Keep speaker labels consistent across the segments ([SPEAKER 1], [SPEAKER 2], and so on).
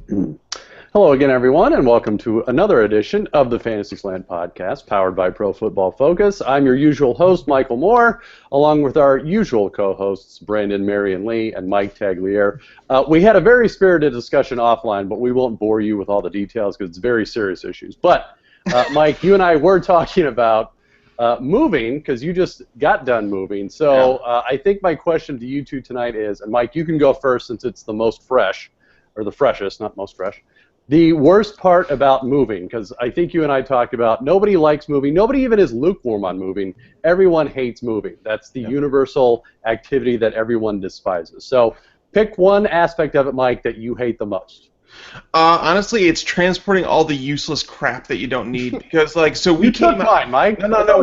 [SPEAKER 1] Hello again, everyone, and welcome to another edition of the Fantasy Slant podcast, powered by Pro Football Focus. I'm your usual host, Michael Moore, along with our usual co-hosts, Brandon, Marianne Lee, and Mike Tagliere. We had a very spirited discussion offline, but we won't bore you with all the details because it's very serious issues. But, Mike, you and I were talking about moving, because you just got done moving. So I think my question to you two tonight is, and Mike, you can go first since it's the most fresh, or the freshest, not most fresh. The worst part about moving, because I think you and I talked about nobody likes moving. Nobody even is lukewarm on moving. Everyone hates moving. That's the universal activity that everyone despises. So pick one aspect of it, Mike, that you hate the most.
[SPEAKER 2] Honestly, it's transporting all the useless crap that you don't need. Because, like, so we
[SPEAKER 1] You
[SPEAKER 2] came
[SPEAKER 1] took
[SPEAKER 2] out.
[SPEAKER 1] mine, Mike.
[SPEAKER 2] No.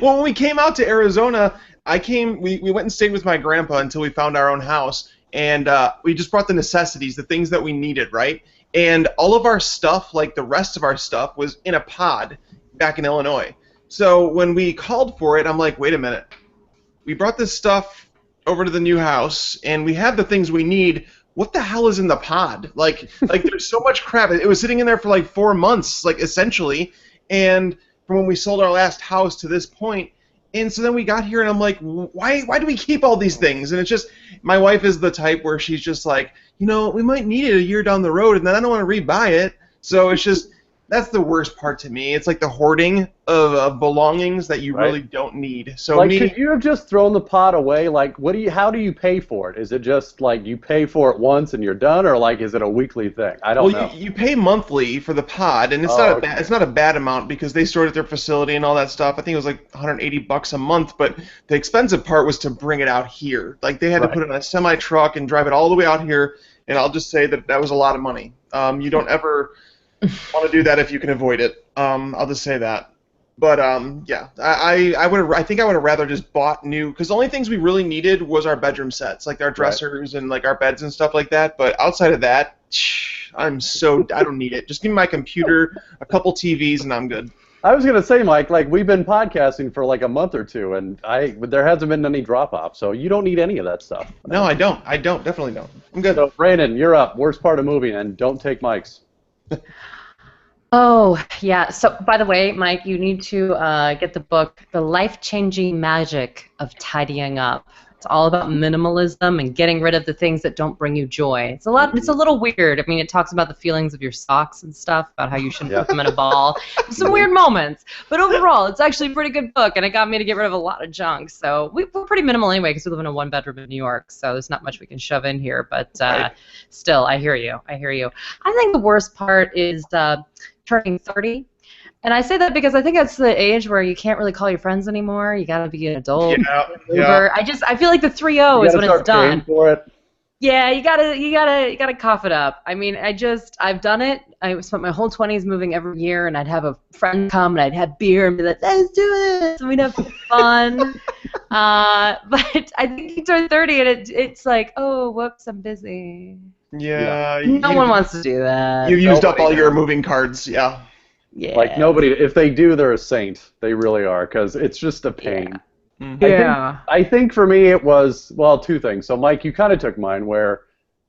[SPEAKER 2] When we came out to Arizona, we went and stayed with my grandpa until we found our own house. And we just brought the necessities, the things that we needed, right? And all of our stuff, like the rest of our stuff, was in a pod back in Illinois. So when we called for it, I'm like, wait a minute. We brought this stuff over to the new house, and we have the things we need. What the hell is in the pod? Like there's so much crap. It was sitting in there for like 4 months, like essentially. And from when we sold our last house to this point. And so then we got here, and I'm like, why do we keep all these things? And it's just, my wife is the type where she's just like, we might need it a year down the road, and then I don't want to rebuy it. So it's just, that's the worst part to me. It's like the hoarding of belongings that you really don't need. So
[SPEAKER 1] could you have just thrown the pot away? Like, how do you pay for it? Is it just like you pay for it once and you're done, or like is it a weekly thing? I don't know.
[SPEAKER 2] You pay monthly for the pod, and it's not a bad amount because they stored at their facility and all that stuff. I think it was like $180 a month, but the expensive part was to bring it out here. Like they had to put it on a semi truck and drive it all the way out here. And I'll just say that was a lot of money. You don't ever want to do that if you can avoid it. I'll just say that. But yeah, I think I would have rather just bought new, because the only things we really needed was our bedroom sets, like our dressers and like our beds and stuff like that. But outside of that, I don't need it. Just give me my computer, a couple TVs, and I'm good.
[SPEAKER 1] I was gonna say, Mike, like we've been podcasting for like a month or two, and there hasn't been any drop off, so you don't need any of that stuff.
[SPEAKER 2] No, I don't. Definitely don't. I'm good.
[SPEAKER 1] So Brandon, you're up. Worst part of moving, and don't take Mike's.
[SPEAKER 3] Oh, yeah. So, by the way, Mike, you need to get the book, The Life-Changing Magic of Tidying Up. It's all about minimalism and getting rid of the things that don't bring you joy. It's a little weird. I mean, it talks about the feelings of your socks and stuff, about how you shouldn't put them in a ball. Some weird moments. But overall, it's actually a pretty good book, and it got me to get rid of a lot of junk. So we're pretty minimal anyway because we live in a one-bedroom in New York, so there's not much we can shove in here. But still, I hear you. I think the worst part is turning 30. And I say that because I think that's the age where you can't really call your friends anymore. You got to be an adult.
[SPEAKER 2] Yeah.
[SPEAKER 3] I feel like the 3-0 is when it's done.
[SPEAKER 1] For it.
[SPEAKER 3] Yeah, you gotta cough it up. I mean, I've done it. I spent my whole 20s moving every year, and I'd have a friend come, and I'd have beer and be like, "Let's do it," and we'd have fun. But I think you turn 30, and it's like, oh, whoops, I'm busy.
[SPEAKER 2] Yeah.
[SPEAKER 3] No one wants to do that.
[SPEAKER 2] You used up all your moving cards. Yeah.
[SPEAKER 3] Yeah.
[SPEAKER 1] Like nobody, if they do, they're a saint. They really are, because it's just a pain.
[SPEAKER 3] Yeah.
[SPEAKER 1] I think for me it was, well, two things. So Mike, you kind of took mine where,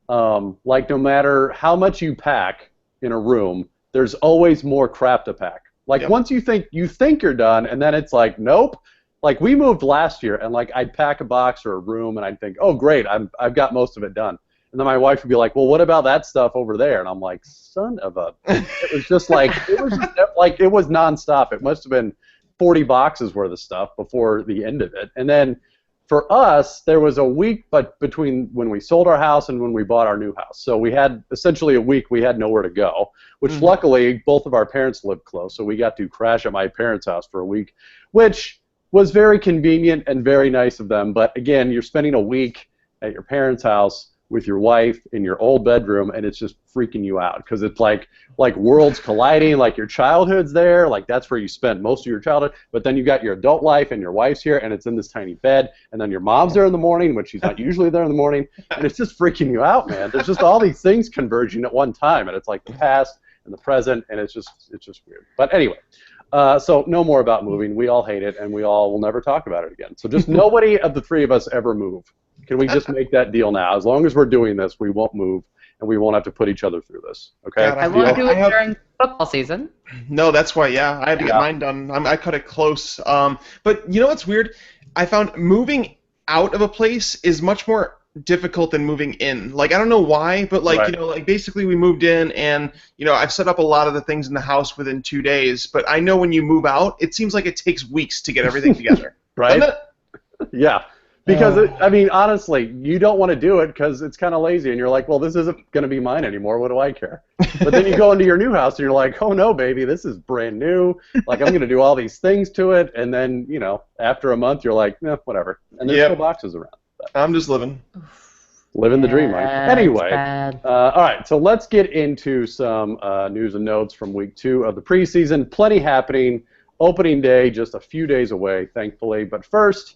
[SPEAKER 1] like no matter how much you pack in a room, there's always more crap to pack. Like once you think you're done, and then it's like, nope. Like we moved last year, and like I'd pack a box or a room, and I'd think, oh great, I've got most of it done. And then my wife would be like, well, what about that stuff over there? And I'm like, son of a... It was just like, it was nonstop. It must have been 40 boxes worth of stuff before the end of it. And then for us, there was a week between when we sold our house and when we bought our new house. So we had essentially a week we had nowhere to go, which luckily both of our parents lived close. So we got to crash at my parents' house for a week, which was very convenient and very nice of them. But again, you're spending a week at your parents' house with your wife in your old bedroom, and it's just freaking you out because it's like worlds colliding. Like your childhood's there, like that's where you spend most of your childhood, but then you got your adult life and your wife's here, and it's in this tiny bed, and then your mom's there in the morning, but she's not usually there in the morning, and it's just freaking you out, man. There's just all these things converging at one time, and it's like the past and the present, and it's just weird. But anyway, so no more about moving. We all hate it, and we all will never talk about it again. So just nobody of the three of us ever move. Can we just make that deal now? As long as we're doing this, we won't move. and we won't have to put each other through this. Okay?
[SPEAKER 2] God,
[SPEAKER 3] I won't do it during football season.
[SPEAKER 2] No, that's why. Yeah, I had to get mine done. I cut it close. But you know what's weird? I found moving out of a place is much more difficult than moving in. Like, I don't know why, but like, you know, like basically we moved in and, you know, I've set up a lot of the things in the house within 2 days, but I know when you move out, it seems like it takes weeks to get everything together.
[SPEAKER 1] Right? Yeah. Because, I mean, honestly, you don't want to do it because it's kind of lazy, and you're like, well, this isn't going to be mine anymore. What do I care? But then you go into your new house, and you're like, oh, no, baby, this is brand new. Like, I'm going to do all these things to it, and then, you know, after a month, you're like, whatever. And there's still boxes around. But
[SPEAKER 2] I'm just living
[SPEAKER 1] the dream, right? Anyway, all right, so let's get into some news and notes from week 2 of the preseason. Plenty happening. Opening day just a few days away, thankfully. But first,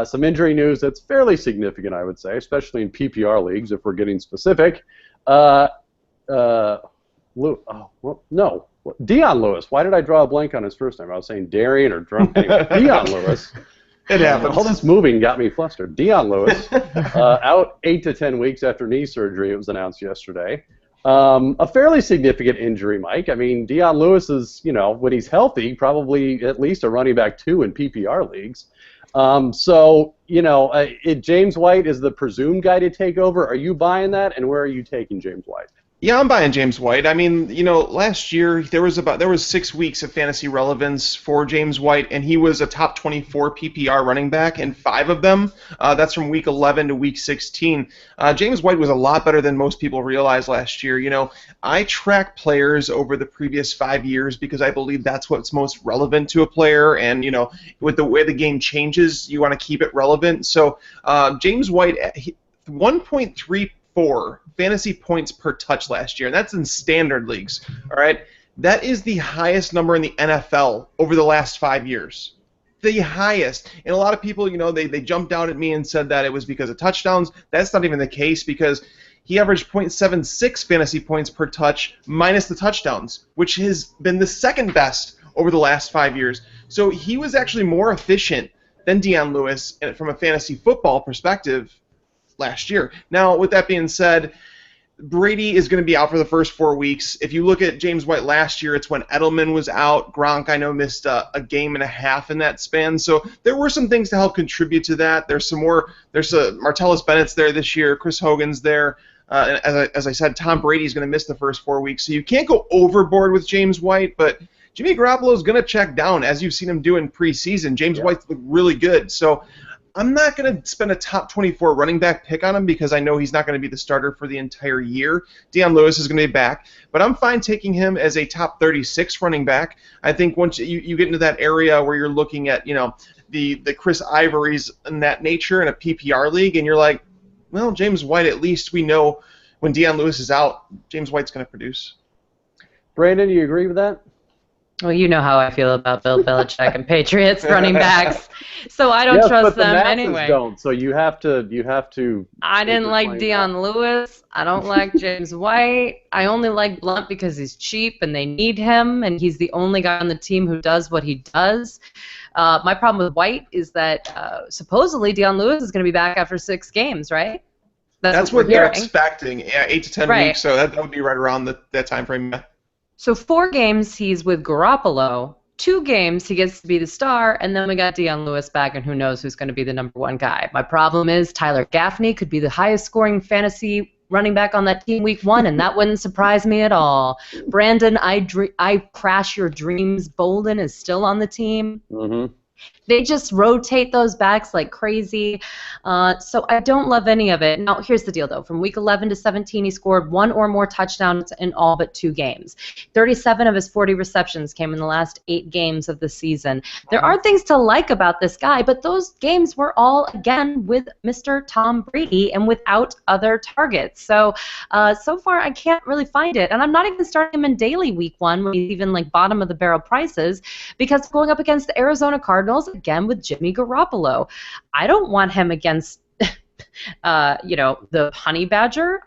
[SPEAKER 1] some injury news that's fairly significant, I would say, especially in PPR leagues, if we're getting specific. Dion Lewis. Why did I draw a blank on his first name? I was saying Darian or Drunk. Anyway, Dion Lewis.
[SPEAKER 2] It happens.
[SPEAKER 1] All this moving got me flustered. Dion Lewis, out 8 to 10 weeks after knee surgery, it was announced yesterday. A fairly significant injury, Mike. I mean, Dion Lewis is, you know, when he's healthy, probably at least a running back 2 in PPR leagues. So, you know, James White is the presumed guy to take over. Are you buying that, and where are you taking James White?
[SPEAKER 2] Yeah, I'm buying James White. I mean, you know, last year there was 6 weeks of fantasy relevance for James White, and he was a top 24 PPR running back in 5 of them. That's from week 11 to week 16. James White was a lot better than most people realized last year. You know, I track players over the previous 5 years because I believe that's what's most relevant to a player, and, you know, with the way the game changes, you want to keep it relevant. So James White, 1.34 fantasy points per touch last year, and that's in standard leagues. All right, that is the highest number in the NFL over the last 5 years. The highest. And a lot of people, you know, they jumped out at me and said that it was because of touchdowns. That's not even the case, because he averaged 0.76 fantasy points per touch minus the touchdowns, which has been the second best over the last 5 years. So he was actually more efficient than Dion Lewis from a fantasy football perspective last year. Now, with that being said, Brady is going to be out for the first 4 weeks. If you look at James White last year, it's when Edelman was out. Gronk, I know, missed a game and a half in that span. So there were some things to help contribute to that. There's some more. There's Martellus Bennett's there this year. Chris Hogan's there. As I said, Tom Brady's going to miss the first 4 weeks. So you can't go overboard with James White, but Jimmy Garoppolo is going to check down, as you've seen him do in preseason. James White's looked really good. So I'm not going to spend a top 24 running back pick on him because I know he's not going to be the starter for the entire year. Dion Lewis is going to be back, but I'm fine taking him as a top 36 running back. I think once you get into that area where you're looking at, you know, the Chris Ivory's and that nature in a PPR league, and you're like, well, James White, at least we know when Dion Lewis is out, James White's going to produce.
[SPEAKER 1] Brandon, do you agree with that?
[SPEAKER 3] Well, you know how I feel about Bill Belichick and Patriots running backs, so I don't trust them anyway.
[SPEAKER 1] Don't, so you have to.
[SPEAKER 3] I didn't like Dion Lewis. I don't like James White. I only like Blunt because he's cheap and they need him, and he's the only guy on the team who does what he does. My problem with White is that supposedly Dion Lewis is going to be back after 6 games, right?
[SPEAKER 2] That's what they're expecting. Yeah, 8 to 10 weeks. So that would be right around that time frame.
[SPEAKER 3] So 4 games he's with Garoppolo, 2 games he gets to be the star, and then we got Dion Lewis back, and who knows who's going to be the number 1 guy. My problem is Tyler Gaffney could be the highest scoring fantasy running back on that team week 1, and that wouldn't surprise me at all. Brandon, I crash your dreams. Bolden is still on the team. Mm-hmm. They just rotate those backs like crazy. So I don't love any of it. Now, here's the deal, though. From week 11 to 17, he scored 1 or more touchdowns in all but 2 games. 37 of his 40 receptions came in the last 8 games of the season. There are things to like about this guy, but those games were all, again, with Mr. Tom Brady and without other targets. So so far, I can't really find it. And I'm not even starting him in daily week 1 when he's even like bottom of the barrel prices, because going up against the Arizona Cardinals, again with Jimmy Garoppolo, I don't want him against the honey badger.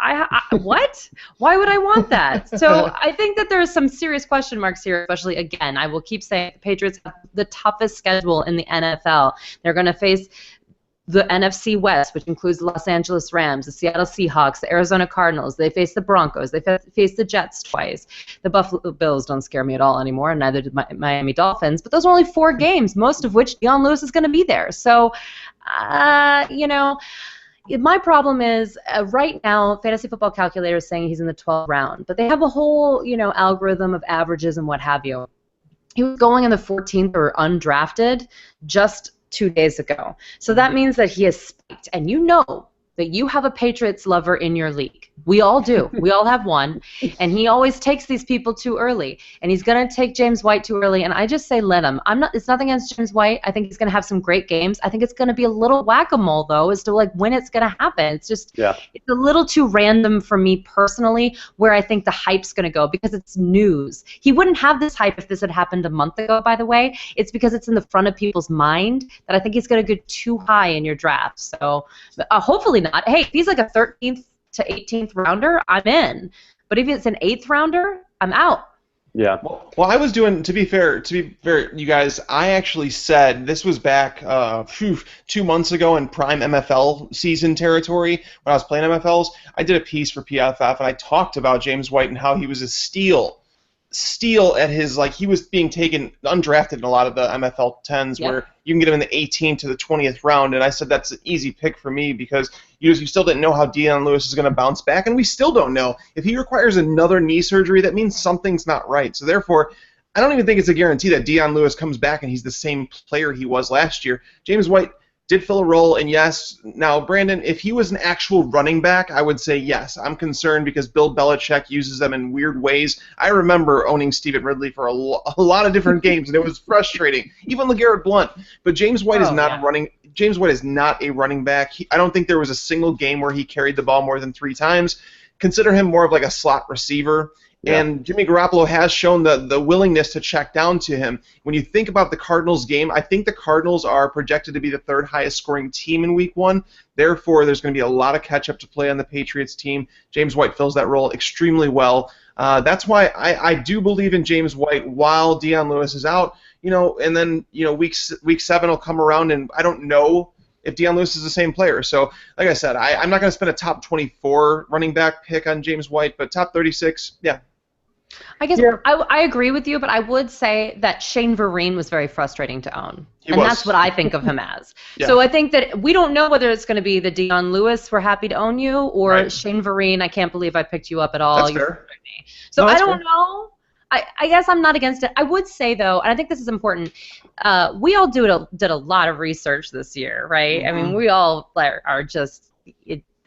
[SPEAKER 3] What? Why would I want that? So I think that there are some serious question marks here, especially, again, I will keep saying the Patriots have the toughest schedule in the NFL. They're going to face the NFC West, which includes the Los Angeles Rams, the Seattle Seahawks, the Arizona Cardinals. They face the Broncos. They face the Jets twice. The Buffalo Bills don't scare me at all anymore, and neither did Miami Dolphins. But those are only 4 games, most of which Dion Lewis is going to be there. So, my problem is right now, Fantasy Football Calculator is saying he's in the 12th round, but they have a whole, algorithm of averages and what have you. He was going in the 14th or undrafted just 2 days ago. So that means that he has spiked. And you know that you have a Patriots lover in your league. We all do. We all have one. And he always takes these people too early. And he's going to take James White too early. And I just say let him. It's nothing against James White. I think he's going to have some great games. I think it's going to be a little whack-a-mole, though, as to when it's going to happen. It's just it's a little too random for me personally where I think the hype's going to go because it's news. He wouldn't have this hype if this had happened a month ago, by the way. It's because it's in the front of people's mind that I think he's going to get too high in your draft. So hopefully not. Hey, if he's like a 13th to 18th rounder, I'm in. But if it's an 8th rounder, I'm out.
[SPEAKER 2] Yeah. Well, I was doing, to be fair, you guys, I actually said, this was back 2 months ago in prime MFL season territory when I was playing MFLs. I did a piece for PFF, and I talked about James White and how he was a steal at his, he was being taken undrafted in a lot of the MFL 10s where you can get him in the 18th to the 20th round, and I said that's an easy pick for me because you still didn't know how Dion Lewis is going to bounce back, and we still don't know. If he requires another knee surgery, that means something's not right. So therefore, I don't even think it's a guarantee that Dion Lewis comes back and he's the same player he was last year. James White did fill a role, and yes. Now, Brandon, if he was an actual running back, I would say yes. I'm concerned because Bill Belichick uses them in weird ways. I remember owning Stephen Ridley for a lot of different games, and it was frustrating. Even LeGarrette Blount. But James White is not running. James White is not a running back. I don't think there was a single game where he carried the ball more than 3 times. Consider him more of like a slot receiver. Yeah. And Jimmy Garoppolo has shown the willingness to check down to him. When you think about the Cardinals game, I think the Cardinals are projected to be the 3rd highest scoring team in Week 1. Therefore, there's going to be a lot of catch-up to play on the Patriots team. James White fills that role extremely well. That's why I do believe in James White while Dion Lewis is out. And then week 7 will come around, and I don't know if Dion Lewis is the same player. So, like I said, I'm not going to spend a top 24 running back pick on James White, but top 36, yeah.
[SPEAKER 3] I guess I agree with you, but I would say that Shane Vereen was very frustrating to own. That's what I think of him as. Yeah. So I think that we don't know whether it's going to be the Dion Lewis, we're happy to own you, or Shane Vereen, I can't believe I picked you up at all.
[SPEAKER 2] That's fair.
[SPEAKER 3] So I don't know. I guess I'm not against it. I would say, though, and I think this is important, we all did a lot of research this year, right? Mm-hmm. I mean, we all are just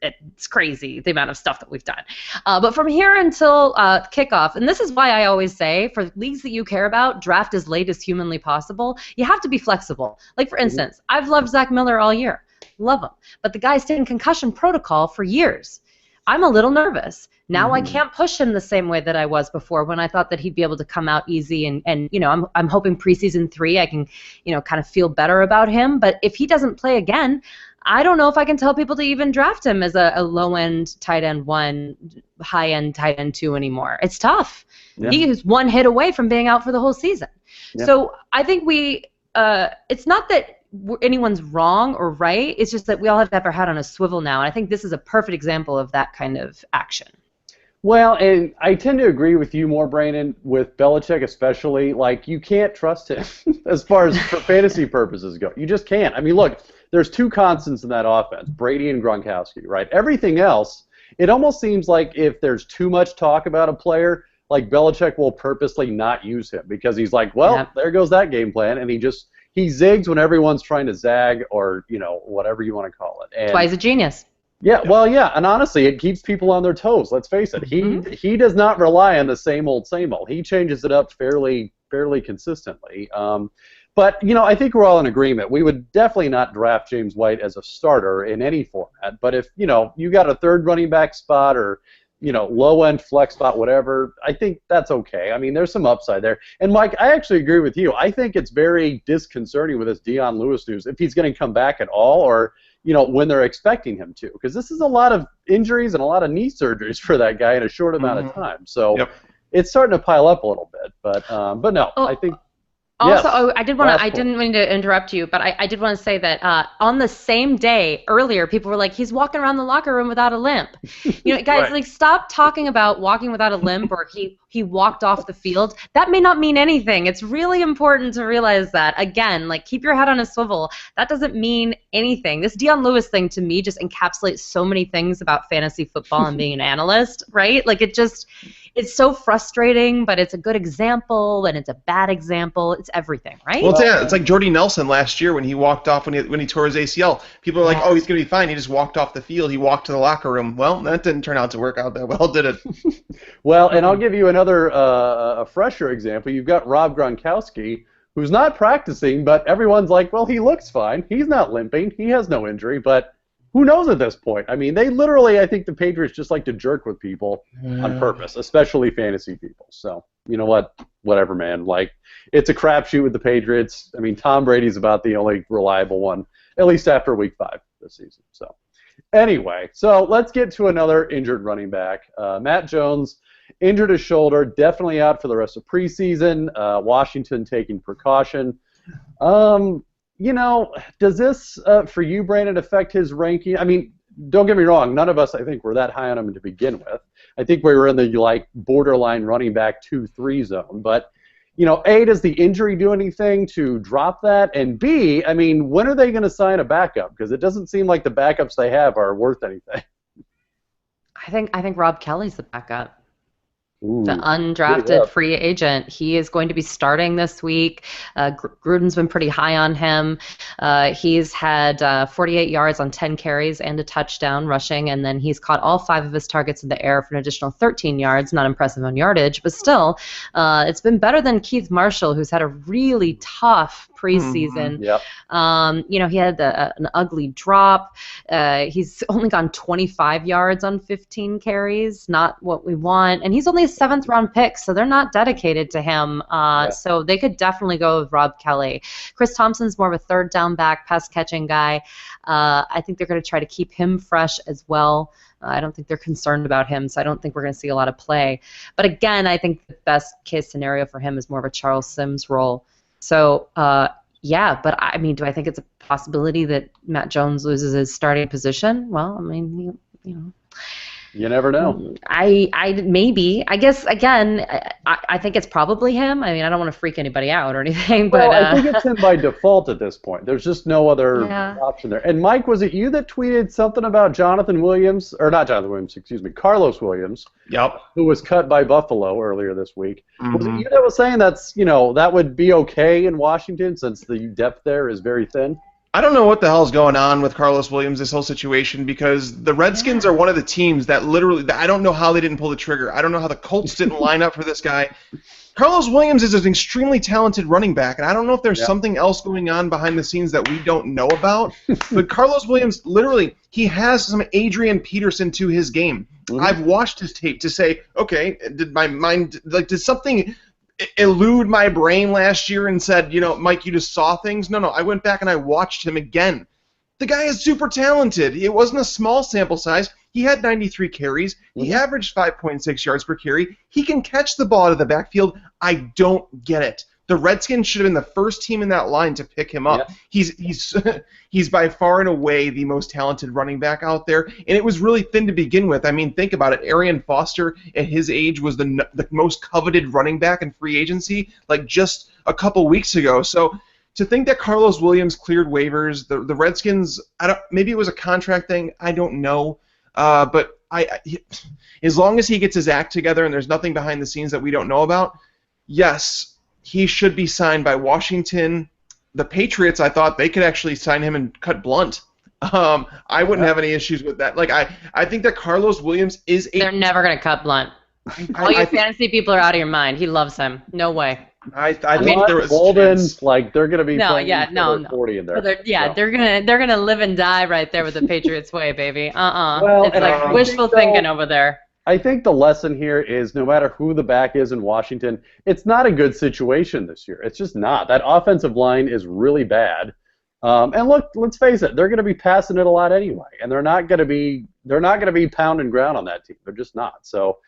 [SPEAKER 3] it's crazy, the amount of stuff that we've done. But from here until kickoff, and this is why I always say, for leagues that you care about, draft as late as humanly possible. You have to be flexible. Like, for instance, I've loved Zach Miller all year. Love him. But the guy's taken concussion protocol for years. I'm a little nervous. Now I can't push him the same way that I was before when I thought that he'd be able to come out easy and I'm hoping preseason 3 I can, kind of feel better about him. But if he doesn't play again, I don't know if I can tell people to even draft him as a low-end tight end 1, high-end tight end 2 anymore. It's tough. Yeah. He is 1 hit away from being out for the whole season. Yeah. So I think it's not that anyone's wrong or right. It's just that we all have to have our head on a swivel now, and I think this is a perfect example of that kind of action.
[SPEAKER 1] Well, and I tend to agree with you more, Brandon, with Belichick especially. Like, you can't trust him as far as for fantasy purposes go. You just can't. I mean, look, there's 2 constants in that offense, Brady and Gronkowski, right? Everything else, it almost seems like if there's too much talk about a player, like Belichick will purposely not use him because he's like, well, there goes that game plan, and he zigs when everyone's trying to zag or, whatever you want to call it.
[SPEAKER 3] That's why he's a genius.
[SPEAKER 1] Yeah, well, yeah, and honestly, it keeps people on their toes. Let's face it. He does not rely on the same old. He changes it up fairly consistently. But, I think we're all in agreement. We would definitely not draft James White as a starter in any format. But if, you got a 3rd running back spot or, low-end flex spot, whatever, I think that's okay. I mean, there's some upside there. And, Mike, I actually agree with you. I think it's very disconcerting with this Dion Lewis news if he's going to come back at all or, when they're expecting him to. Because this is a lot of injuries and a lot of knee surgeries for that guy in a short amount of time. So it's starting to pile up a little bit. But no, I think...
[SPEAKER 3] Also,
[SPEAKER 1] Yes.
[SPEAKER 3] oh, I did want to.
[SPEAKER 1] Last
[SPEAKER 3] I
[SPEAKER 1] point.
[SPEAKER 3] didn't mean to interrupt you, but I did want to say that on the same day earlier, people were like, "He's walking around the locker room without a limp." You know, guys,
[SPEAKER 1] Right.
[SPEAKER 3] like, stop talking about walking without a limp or he walked off the field. That may not mean anything. It's really important to realize that. Again, like, keep your head on a swivel. That doesn't mean anything. This Dion Lewis thing to me just encapsulates so many things about fantasy football and being an analyst, right? Like, it's so frustrating, but it's a good example and it's a bad example. It's everything, right?
[SPEAKER 2] Well, it's like Jordy Nelson last year when he walked off when he tore his ACL. People are like, "Oh, he's gonna be fine. He just walked off the field. He walked to the locker room." Well, that didn't turn out to work out that well, did it?
[SPEAKER 1] Well, and I'll give you another a fresher example. You've got Rob Gronkowski, who's not practicing, but everyone's like, well, he looks fine. He's not limping. He has no injury, but who knows at this point? I mean, they literally, I think the Patriots just like to jerk with people on purpose, especially fantasy people. So, you know what? Whatever, man. Like, it's a crapshoot with the Patriots. I mean, Tom Brady's about the only reliable one, at least after Week 5 this season. So, anyway, so let's get to another injured running back. Matt Jones injured his shoulder, definitely out for the rest of preseason. Washington taking precaution. You know, does this, for you, Brandon, affect his ranking? I mean, don't get me wrong. None of us, I think, were that high on him to begin with. I think we were in the, like, borderline running back 2-3 zone. But, you know, A, does the injury do anything to drop that? And B, I mean, when are they going to sign a backup? Because it doesn't seem like the backups they have are worth anything.
[SPEAKER 3] I think Rob Kelly's the backup.
[SPEAKER 1] Ooh,
[SPEAKER 3] The undrafted free agent. He is going to be starting this week. Gruden's been pretty high on him. He's had 48 yards on 10 carries and a touchdown rushing, and then he's caught all 5 of his targets in the air for an additional 13 yards. Not impressive on yardage, but still, it's been better than Keith Marshall, who's had a really tough preseason.
[SPEAKER 1] Yep.
[SPEAKER 3] You know, he had an ugly drop. He's only gone 25 yards on 15 carries, not what we want. And he's only a 7th-round pick, so they're not dedicated to him. So they could definitely go with Rob Kelly. Chris Thompson's more of a third-down back, pass-catching guy. I think they're going to try to keep him fresh as well. I don't think they're concerned about him, so I don't think we're going to see a lot of play. But again, I think the best-case scenario for him is more of a Charles Sims role. So, yeah, but I mean, do I think it's a possibility that Matt Jones loses his starting position? Well, I mean, you know.
[SPEAKER 1] You never know.
[SPEAKER 3] I maybe. I guess, again, I think it's probably him. I mean, I don't want to freak anybody out or anything, but...
[SPEAKER 1] Well, I think it's him by default at this point. There's just no other option there. And, Mike, was it you that tweeted something about Jonathan Williams, or not Jonathan Williams, excuse me, Carlos Williams,
[SPEAKER 2] Yep.
[SPEAKER 1] who was cut by Buffalo earlier this week?
[SPEAKER 2] Mm-hmm.
[SPEAKER 1] Was it you that was saying that's, you know, that would be okay in Washington since the depth there is very thin?
[SPEAKER 2] I don't know what the hell's going on with Carlos Williams, this whole situation, because the Redskins are one of the teams that literally, I don't know how they didn't pull the trigger. I don't know how the Colts didn't line up for this guy. Carlos Williams is an extremely talented running back, and I don't know if there's something else going on behind the scenes that we don't know about, but Carlos Williams, literally, he has some Adrian Peterson to his game. Mm-hmm. I've watched his tape to say, okay, did something elude my brain last year and said, you know, Mike, you just saw things? No, I went back and I watched him again. The guy is super talented. It wasn't a small sample size. He had 93 carries. He averaged 5.6 yards per carry. He can catch the ball out of the backfield. I don't get it. The Redskins should have been the first team in that line to pick him up. Yeah. He's by far and away the most talented running back out there, and it was really thin to begin with. I mean, think about it. Arian Foster at his age was the most coveted running back in free agency, like just a couple weeks ago. So to think that Carlos Williams cleared waivers, the Redskins, maybe it was a contract thing. I don't know, but as long as he gets his act together and there's nothing behind the scenes that we don't know about, yes, he should be signed by Washington. The Patriots, I thought they could actually sign him and cut blunt. I wouldn't have any issues with that. Like I think that Carlos Williams is
[SPEAKER 3] They're never going to cut blunt. All your fantasy people are out of your mind. He loves him. No way.
[SPEAKER 2] I think there was
[SPEAKER 1] Golden, like they're going to be playing 40 in there.
[SPEAKER 3] They're gonna live and die right there with the Patriots way, baby.
[SPEAKER 1] Well,
[SPEAKER 3] it's like wishful thinking over there.
[SPEAKER 1] I think the lesson here is no matter who the back is in Washington, it's not a good situation this year. It's just not. That offensive line is really bad. And look, let's face it, they're going to be passing it a lot anyway, and they're not going to be pound and ground on that team. They're just not. So,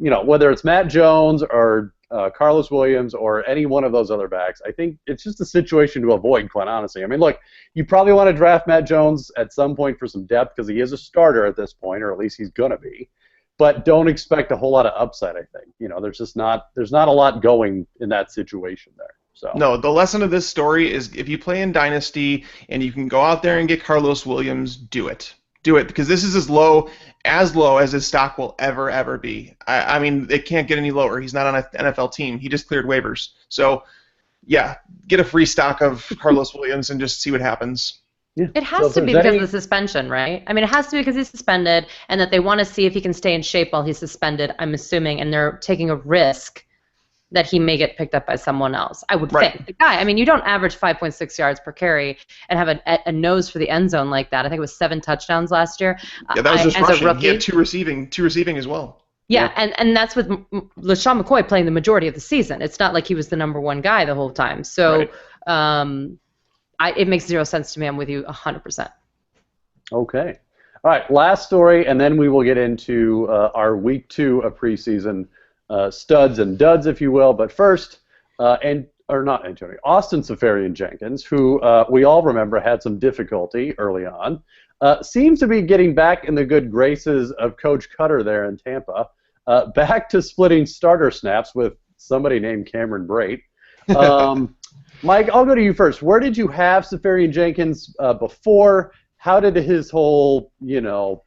[SPEAKER 1] whether it's Matt Jones or Carlos Williams or any one of those other backs, I think it's just a situation to avoid, quite honestly. I mean, look, you probably want to draft Matt Jones at some point for some depth because he is a starter at this point, or at least he's going to be. But don't expect a whole lot of upside, I think. There's not a lot going in that situation there. So.
[SPEAKER 2] No, the lesson of this story is if you play in Dynasty and you can go out there and get Carlos Williams, do it. Do it, because this is as low as his stock will ever be. I mean, it can't get any lower. He's not on an NFL team. He just cleared waivers. So, yeah, get a free stock of Carlos Williams and just see what happens.
[SPEAKER 3] Yeah. It has to be because of the suspension, right? I mean, it has to be because he's suspended and that they want to see if he can stay in shape while he's suspended, I'm assuming, and they're taking a risk that he may get picked up by someone else. I would think. The guy, I mean, you don't average 5.6 yards per carry and have a nose for the end zone like that. I think it was 7 touchdowns last year.
[SPEAKER 2] Yeah, that was just rushing.
[SPEAKER 3] As a rookie.
[SPEAKER 2] He had two receiving as well.
[SPEAKER 3] Yeah, and that's with LaShawn McCoy playing the majority of the season. It's not like he was the number one guy the whole time. So it makes zero sense to me. I'm with you 100%. Okay.
[SPEAKER 1] All right, last story, and then we will get into our week 2 of preseason studs and duds, if you will. But first, Austin Seferien-Jenkins, who we all remember had some difficulty early on, seems to be getting back in the good graces of Coach Cutter there in Tampa, back to splitting starter snaps with somebody named Cameron Brate. Mike, I'll go to you first. Where did you have Seferien-Jenkins before? How did his whole,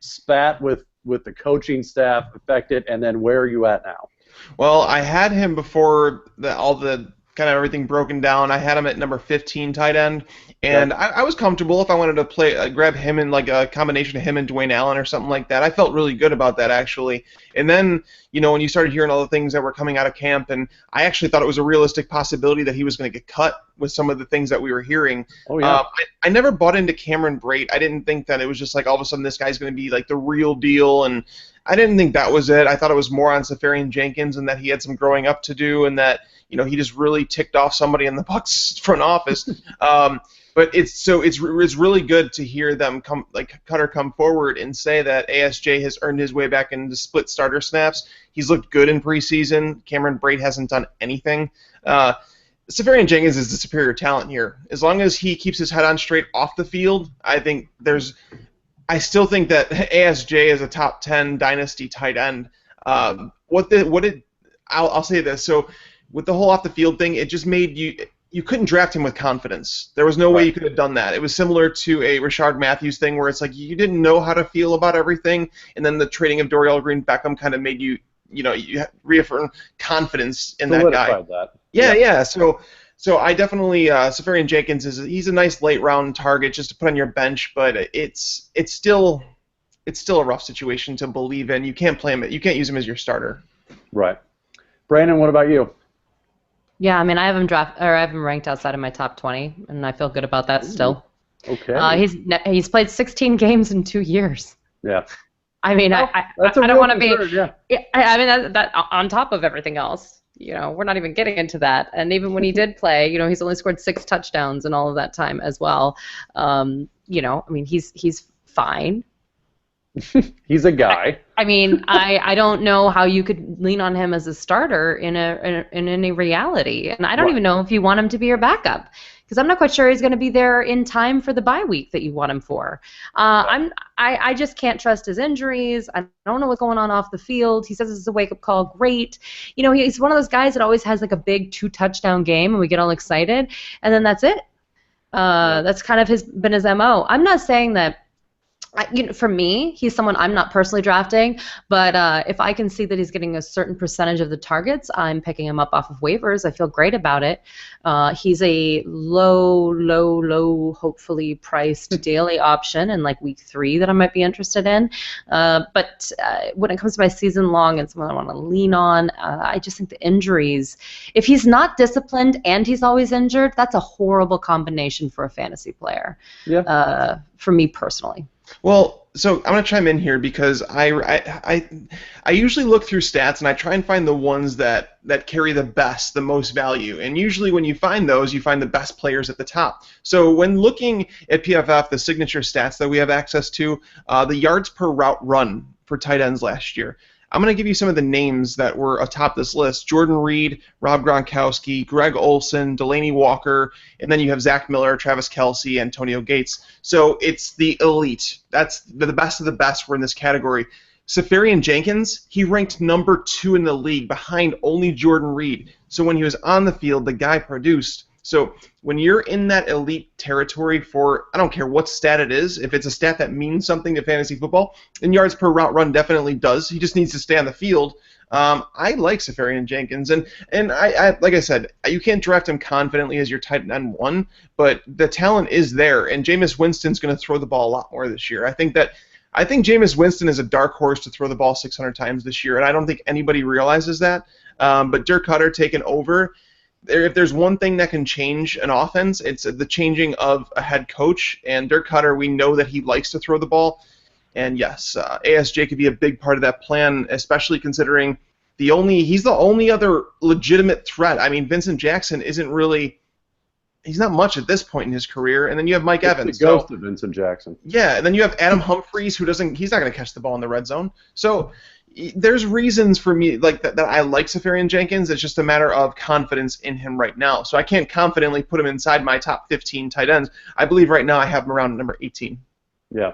[SPEAKER 1] spat with the coaching staff affect it, and then where are you at now?
[SPEAKER 2] Well, I had him before all the kind of everything broken down. I had him at number 15 tight end, and I was comfortable if I wanted to grab him in like a combination of him and Dwayne Allen or something like that. I felt really good about that, actually. And then, when you started hearing all the things that were coming out of camp, and I actually thought it was a realistic possibility that he was going to get cut with some of the things that we were hearing.
[SPEAKER 1] Oh, yeah.
[SPEAKER 2] I never bought into Cameron Brate. I didn't think that it was just like all of a sudden this guy's going to be like the real deal, and I didn't think that was it. I thought it was more on Seferien-Jenkins and that he had some growing up to do, and that he just really ticked off somebody in the Bucs front office. But it's really good to hear them Cutter come forward and say that ASJ has earned his way back into split starter snaps. He's looked good in preseason. Cameron Brate hasn't done anything. Seferien-Jenkins is the superior talent here. As long as he keeps his head on straight off the field, I still think that ASJ is a top 10 dynasty tight end. I'll say this. So with the whole off the field thing, it just made you couldn't draft him with confidence. There was no way you could have done that. It was similar to a Rashard Matthews thing where it's like you didn't know how to feel about everything, and then the trading of Dorial Green-Beckham kind of made you reaffirm confidence in that guy.
[SPEAKER 1] That.
[SPEAKER 2] Yeah. So I definitely Seferien-Jenkins he's a nice late round target just to put on your bench, but it's still a rough situation to believe in. You can't play him. You can't use him as your starter.
[SPEAKER 1] Right. Brandon, what about you?
[SPEAKER 3] Yeah, I mean, I have him ranked outside of my top 20, and I feel good about that still.
[SPEAKER 1] Okay.
[SPEAKER 3] He's played 16 games in 2 years.
[SPEAKER 1] Yeah.
[SPEAKER 3] I mean, I don't want to be.
[SPEAKER 1] Yeah.
[SPEAKER 3] I mean, that on top of everything else, we're not even getting into that. And even when he did play, he's only scored 6 touchdowns in all of that time as well. I mean, he's fine.
[SPEAKER 1] He's a guy.
[SPEAKER 3] I mean, I don't know how you could lean on him as a starter in any reality, and I don't even know if you want him to be your backup, because I'm not quite sure he's going to be there in time for the bye week that you want him for. I just can't trust his injuries. I don't know what's going on off the field. He says it's a wake-up call. Great. He's one of those guys that always has like a big 2-touchdown game, and we get all excited, and then that's it. That's kind of been his MO. I'm not saying that. For me, he's someone I'm not personally drafting, but if I can see that he's getting a certain percentage of the targets, I'm picking him up off of waivers. I feel great about it. He's a low, hopefully priced daily option in like week 3 that I might be interested in. But when it comes to my season long and someone I want to lean on, I just think the injuries, if he's not disciplined and he's always injured, that's a horrible combination for a fantasy player.
[SPEAKER 1] Yeah.
[SPEAKER 3] For me personally.
[SPEAKER 2] Well, so I'm going to chime in here because I usually look through stats and I try and find the ones that carry the most value. And usually when you find those, you find the best players at the top. So when looking at PFF, the signature stats that we have access to, the yards per route run for tight ends last year, I'm going to give you some of the names that were atop this list. Jordan Reed, Rob Gronkowski, Greg Olson, Delaney Walker, and then you have Zach Miller, Travis Kelce, Antonio Gates. So it's the elite. That's the best of the best were in this category. Seferien-Jenkins, he ranked number 2 in the league behind only Jordan Reed. So when he was on the field, the guy produced. So when you're in that elite territory for, I don't care what stat it is, if it's a stat that means something to fantasy football, and yards per route run definitely does. He just needs to stay on the field. I like Seferien-Jenkins, and I like I said, you can't draft him confidently as your tight end 1, but the talent is there, and Jameis Winston's going to throw the ball a lot more this year. I think Jameis Winston is a dark horse to throw the ball 600 times this year, and I don't think anybody realizes that. But Dirk Cutter taking over, if there's one thing that can change an offense, it's the changing of a head coach. And Dirk Cutter, we know that he likes to throw the ball. And yes, ASJ could be a big part of that plan, especially considering he's the only other legitimate threat. I mean, Vincent Jackson isn't really. He's not much at this point in his career, and then you have Mike Evans.
[SPEAKER 1] The ghost of Vincent Jackson.
[SPEAKER 2] Yeah, and then you have Adam Humphries, he's not going to catch the ball in the red zone. So there's reasons for me like that I like Seferien-Jenkins. It's just a matter of confidence in him right now. So I can't confidently put him inside my top 15 tight ends. I believe right now I have him around number 18.
[SPEAKER 1] Yeah.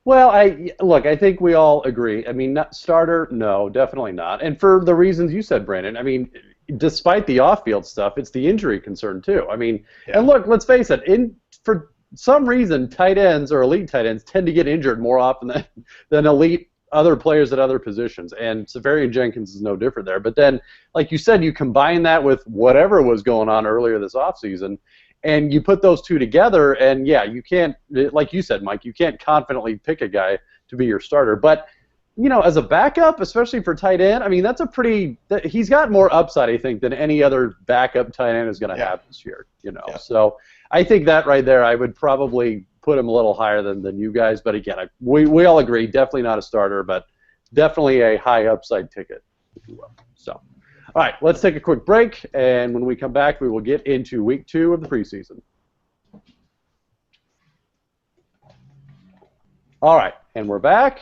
[SPEAKER 1] Well, I think we all agree. I mean, not starter, no, definitely not. And for the reasons you said, Brandon, I mean, despite the off-field stuff, it's the injury concern too. I mean, yeah. And look, let's face it, for some reason, tight ends or elite tight ends tend to get injured more often than elite other players at other positions, and Seferien-Jenkins is no different there. But then, like you said, you combine that with whatever was going on earlier this offseason, and you put those two together, and yeah, you can't, like you said, Mike, you can't confidently pick a guy to be your starter. But, you know, as a backup, especially for tight end, I mean, he's got more upside, I think, than any other backup tight end is going to have this year, you know. Yeah. So I think that right there, I would probably put him a little higher than you guys. But again, we all agree, definitely not a starter, but definitely a high upside ticket, if you will. So, all right, let's take a quick break, and when we come back, we will get into week 2 of the preseason. All right, and we're back.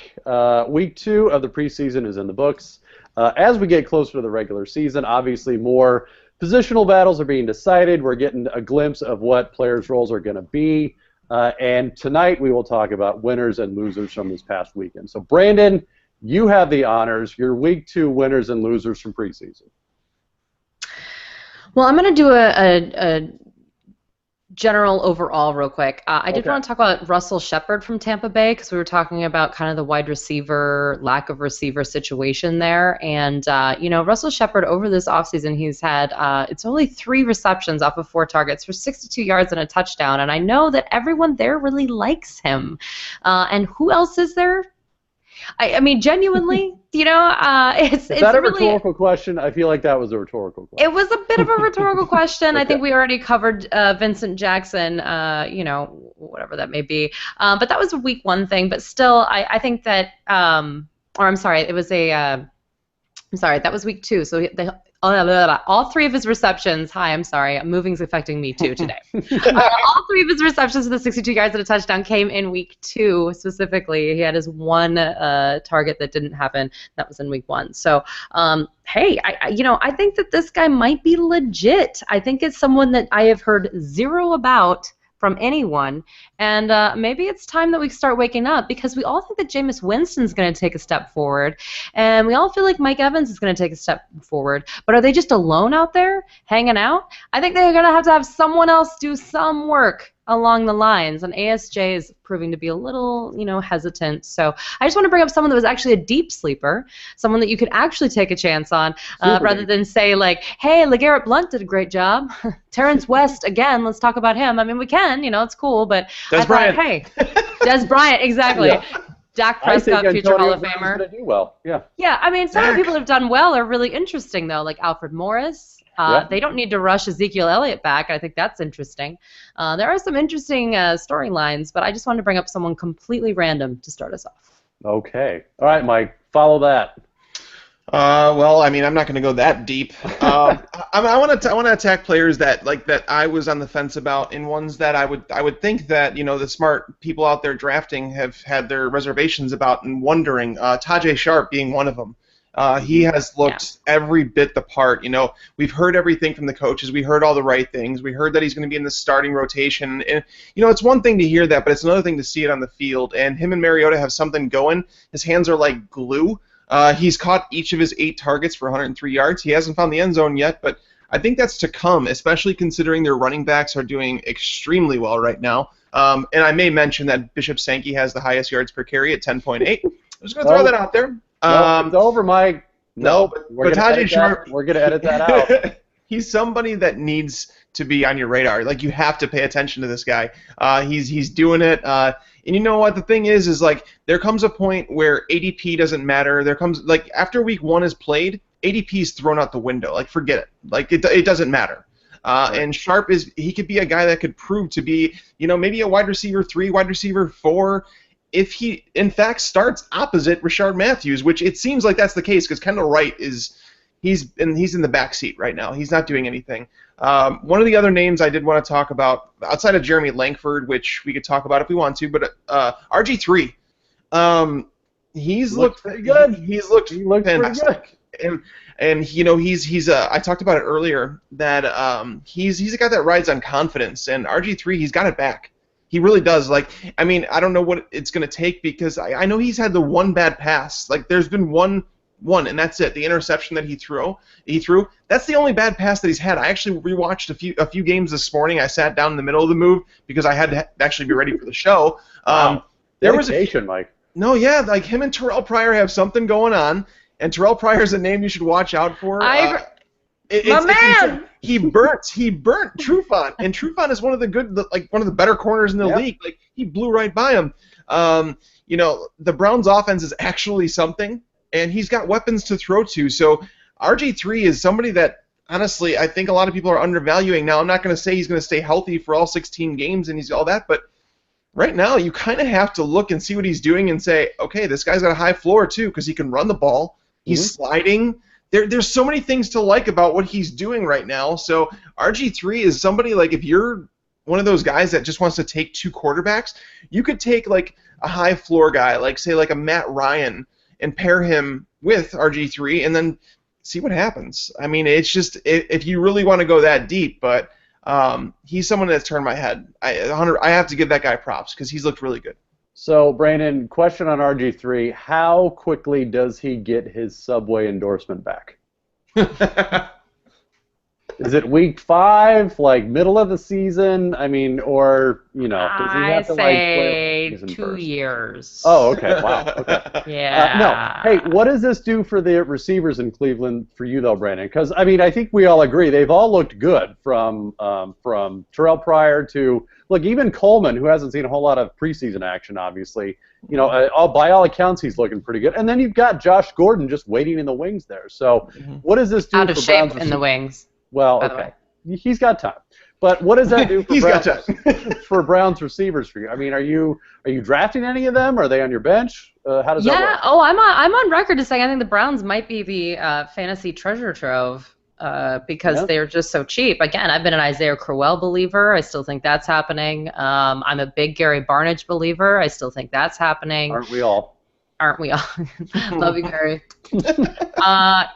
[SPEAKER 1] Week 2 of the preseason is in the books. As we get closer to the regular season, obviously more positional battles are being decided. We're getting a glimpse of what players' roles are going to be. And tonight we will talk about winners and losers from this past weekend. So, Brandon, you have the honors. Your week 2 winners and losers from preseason.
[SPEAKER 3] Well, I'm going to do a general overall real quick. I did want to talk about Russell Shepard from Tampa Bay because we were talking about kind of the wide receiver, lack of receiver situation there. And, you know, Russell Shepard over this offseason, he's had, it's only 3 receptions off of 4 targets for 62 yards and a touchdown. And I know that everyone there really likes him. And who else is there? I mean, genuinely, you know, it's
[SPEAKER 1] Is that a
[SPEAKER 3] really,
[SPEAKER 1] rhetorical question? I feel like that was a rhetorical question.
[SPEAKER 3] It was a bit of a rhetorical question. Okay. I think we already covered Vincent Jackson, you know, whatever that may be. But that was a week 1 thing. But still, I think that, or I'm sorry, it was I'm sorry, that was week 2. So all 3 of his receptions, I'm sorry, moving's affecting me too today. All 3 of his receptions for the 62 yards and a touchdown came in week 2 specifically. He had his 1 target that didn't happen. That was in week 1. So, hey, I think that this guy might be legit. I think it's someone that I have heard 0 about from anyone, and maybe it's time that we start waking up because we all think that Jameis Winston's going to take a step forward, and we all feel like Mike Evans is going to take a step forward, but are they just alone out there hanging out? I think they're going to have someone else do some work along the lines, and ASJ is proving to be a little, you know, hesitant. So I just want to bring up someone that was actually a deep sleeper, someone that you could actually take a chance on, rather than say like, hey, LeGarrette Blount did a great job. Terrence West, again, let's talk about him. I mean, we can, you know, it's cool, but
[SPEAKER 2] Des Bryant.
[SPEAKER 3] Hey, Des Bryant, exactly. Yeah. Dak Prescott, future Hall of Famer.
[SPEAKER 1] Gonna do well. Yeah.
[SPEAKER 3] Yeah, I mean, some of the people that have done well are really interesting, though, like Alfred Morris. They don't need to rush Ezekiel Elliott back. I think that's interesting. There are some interesting storylines, but I just wanted to bring up someone completely random to start us off.
[SPEAKER 1] Okay. All right, Mike. Follow that.
[SPEAKER 2] Well, I mean, I'm not going to go that deep. I want to attack players that I was on the fence about, and ones that I would think that, you know, the smart people out there drafting have had their reservations about and wondering. Tajay Sharp being one of them. He has looked every bit the part. You know, we've heard everything from the coaches. We heard all the right things. We heard that he's going to be in the starting rotation. And, you know, it's one thing to hear that, but it's another thing to see it on the field. And him and Mariota have something going. His hands are like glue. He's caught each of his 8 targets for 103 yards. He hasn't found the end zone yet, but I think that's to come, especially considering their running backs are doing extremely well right now. And I may mention that Bishop Sankey has the highest yards per carry at 10.8. I'm just going to throw that out there.
[SPEAKER 1] It's over, Mike.
[SPEAKER 2] No, but Tajay Sharp,
[SPEAKER 1] we're going to edit that out.
[SPEAKER 2] He's somebody that needs to be on your radar. Like, you have to pay attention to this guy. He's doing it. And you know what? The thing is like, there comes a point where ADP doesn't matter. There comes, like, after week 1 is played, ADP is thrown out the window. Like, forget it. Like, it doesn't matter. And Sharp he could be a guy that could prove to be, you know, maybe a wide receiver 3, wide receiver 4, if he, in fact, starts opposite Rashard Matthews, which it seems like that's the case because Kendall Wright he's in the back seat right now. He's not doing anything. One of the other names I did want to talk about, outside of Jeremy Langford, which we could talk about if we want to, but RG3. He's looked pretty good. He's looked fantastic. And you know, he's I talked about it earlier that he's a guy that rides on confidence, and RG3, he's got it back. He really does. Like, I mean, I don't know what it's going to take because I know he's had the one bad pass. Like, there's been one, and that's it. The interception that he threw. That's the only bad pass that he's had. I actually rewatched a few games this morning. I sat down in the middle of the move because I had to actually be ready for the show. There was
[SPEAKER 1] Mike.
[SPEAKER 2] No, yeah, like him and Terrell Pryor have something going on, and Terrell Pryor's a name you should watch out for.
[SPEAKER 3] Man!
[SPEAKER 2] He burnt Trufant, and Trufant is one of the better corners in the league. Like, he blew right by him. You know, the Browns' offense is actually something, and he's got weapons to throw to. So RG3 is somebody that, honestly, I think a lot of people are undervaluing. Now, I'm not going to say he's going to stay healthy for all 16 games and he's all that, but right now you kind of have to look and see what he's doing and say, okay, this guy's got a high floor too because he can run the ball. He's sliding. There's so many things to like about what he's doing right now. So RG3 is somebody, like, if you're one of those guys that just wants to take 2 quarterbacks, you could take, like, a high floor guy, like, say, like a Matt Ryan, and pair him with RG3 and then see what happens. I mean, it's just, if you really want to go that deep, but he's someone that's turned my head. I have to give that guy props because he's looked really good.
[SPEAKER 1] So, Brandon, question on RG3. How quickly does he get his Subway endorsement back? Is it week 5, like middle of the season? I mean, or, you know, does he have to, play
[SPEAKER 3] 2 years.
[SPEAKER 1] Oh, okay. Wow. Okay.
[SPEAKER 3] Yeah.
[SPEAKER 1] No. Hey, what does this do for the receivers in Cleveland for you, though, Brandon? Because, I mean, I think we all agree they've all looked good from Terrell Pryor to, look, even Coleman, who hasn't seen a whole lot of preseason action, obviously. You know, by all accounts, he's looking pretty good. And then you've got Josh Gordon just waiting in the wings there. So what does this do
[SPEAKER 3] out
[SPEAKER 1] for
[SPEAKER 3] of shape
[SPEAKER 1] Browns
[SPEAKER 3] in the wings?
[SPEAKER 1] Well, okay. He's got time. But what does that do for for Browns receivers for you? I mean, are you drafting any of them? Are they on your bench? How does that work?
[SPEAKER 3] Yeah. Oh, I'm on record to saying I think the Browns might be the fantasy treasure trove because they're just so cheap. Again, I've been an Isaiah Crowell believer. I still think that's happening. I'm a big Gary Barnidge believer. I still think that's happening.
[SPEAKER 1] Aren't we all?
[SPEAKER 3] Love you, Gary.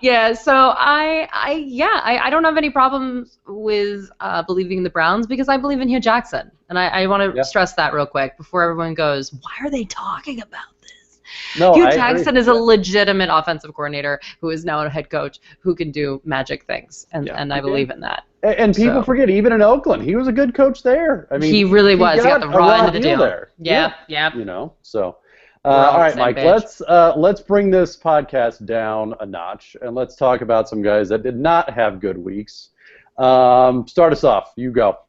[SPEAKER 3] Yeah, so I don't have any problems with believing in the Browns because I believe in Hugh Jackson. And I want to stress that real quick before everyone goes, why are they talking about this? No, Hugh Jackson is a legitimate offensive coordinator who is now a head coach who can do magic things, and I believe in that.
[SPEAKER 1] And people forget, even in Oakland, he was a good coach there. I mean,
[SPEAKER 3] he really was. He got the raw end of the deal
[SPEAKER 1] there.
[SPEAKER 3] Yeah.
[SPEAKER 1] You know, so... all right, Mike, let's bring this podcast down a notch, and let's talk about some guys that did not have good weeks. Start us off. You go.